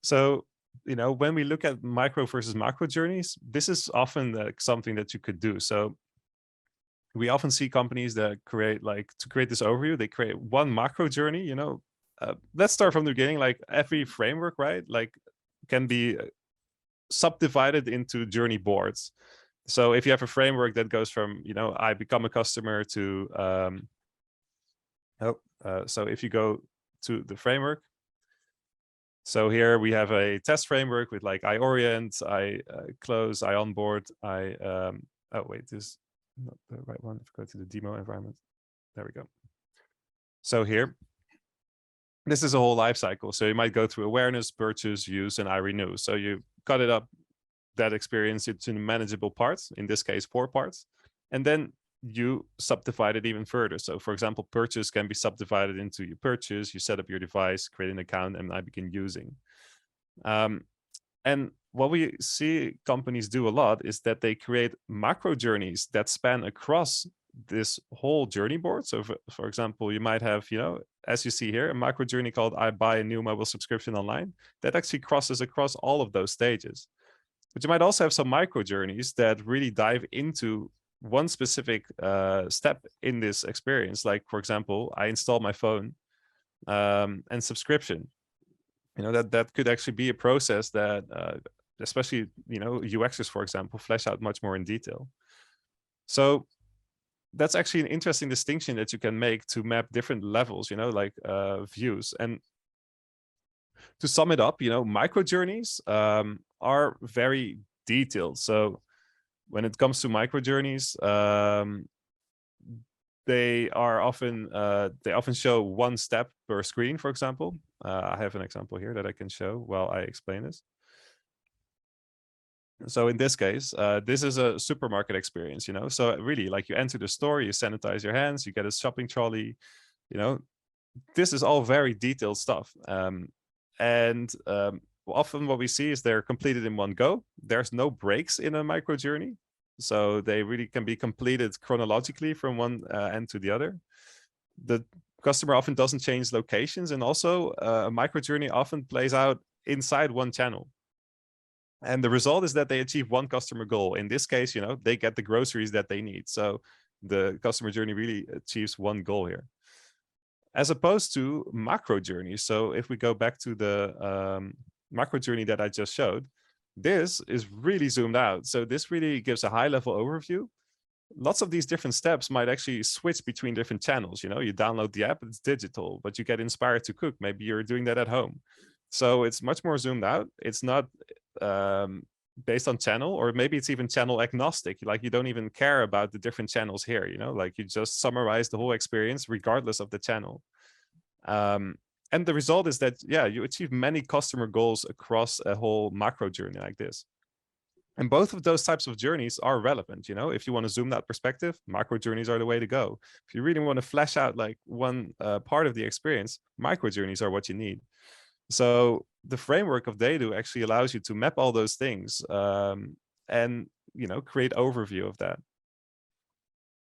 So, when we look at micro versus macro journeys, this is often something that you could do. So we often see companies that create to create this overview, they create one macro journey, let's start from the beginning. Like every framework, right? Like can be subdivided into journey boards. So if you have a framework that goes from, I become a customer to, so if you go to the framework, so here we have a test framework with like I orient, I close, I onboard, oh wait, this is not the right one. If I go to the demo environment, there we go. So here, this is a whole life cycle. So you might go through awareness, purchase, use, and I renew. So you cut it up, that experience, into manageable parts, in this case 4 parts, and then you subdivide it even further. So for example, purchase can be subdivided into you purchase, you set up your device, create an account, and I begin using. And what we see companies do a lot is that they create macro journeys that span across this whole journey board. So for example, you might have, as you see here, a macro journey called I buy a new mobile subscription online that actually crosses across all of those stages. But you might also have some micro journeys that really dive into one specific step in this experience. Like, for example, I install my phone and subscription. That could actually be a process that, especially, UXers, for example, flesh out much more in detail. So that's actually an interesting distinction that you can make to map different levels, like views. And to sum it up, micro journeys are very detailed. So when it comes to micro journeys, they often show one step per screen, for example. I have an example here that I can show while I explain this. So in this case, this is a supermarket experience, so really, like, you enter the store, you sanitize your hands, you get a shopping trolley, this is all very detailed stuff. And often what we see is they're completed in one go. There's no breaks in a micro journey. So they really can be completed chronologically from one end to the other. The customer often doesn't change locations. And also a micro journey often plays out inside one channel. And the result is that they achieve one customer goal. In this case, they get the groceries that they need. So the customer journey really achieves one goal here, as opposed to macro journeys. So if we go back to the macro journey that I just showed, this is really zoomed out. So this really gives a high level overview. Lots of these different steps might actually switch between different channels. You download the app, it's digital, but you get inspired to cook. Maybe you're doing that at home. So it's much more zoomed out. It's not based on channel, or maybe it's even channel agnostic. Like, you don't even care about the different channels here, like you just summarize the whole experience regardless of the channel. And the result is that, yeah, you achieve many customer goals across a whole macro journey like this. And both of those types of journeys are relevant. If you want to zoom that perspective, macro journeys are the way to go. If you really want to flesh out like one part of the experience, micro journeys are what you need. So the framework of TheyDo actually allows you to map all those things and create overview of that.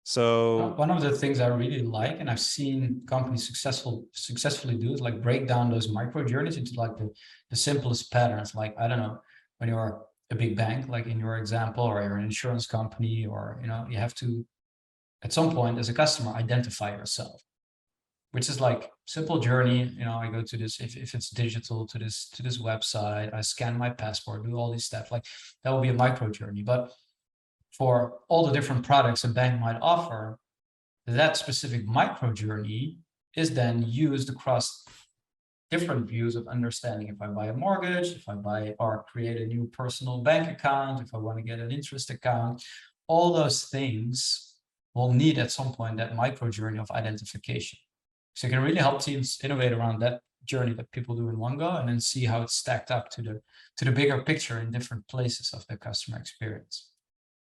So one of the things I really like, and I've seen companies successfully do, is like break down those micro journeys into like the simplest patterns. Like, I don't know, when you're a big bank, like in your example, or you're an insurance company, or you have to, at some point as a customer, identify yourself, which is like simple journey. I go to this, if it's digital, to this website, I scan my passport, do all these steps. Like, that will be a micro journey. But for all the different products a bank might offer, that specific micro journey is then used across different views of understanding. If I buy a mortgage, if I buy or create a new personal bank account, if I want to get an interest account, all those things will need at some point that micro journey of identification. So it can really help teams innovate around that journey that people do in one go, and then see how it's stacked up to the bigger picture in different places of the customer experience.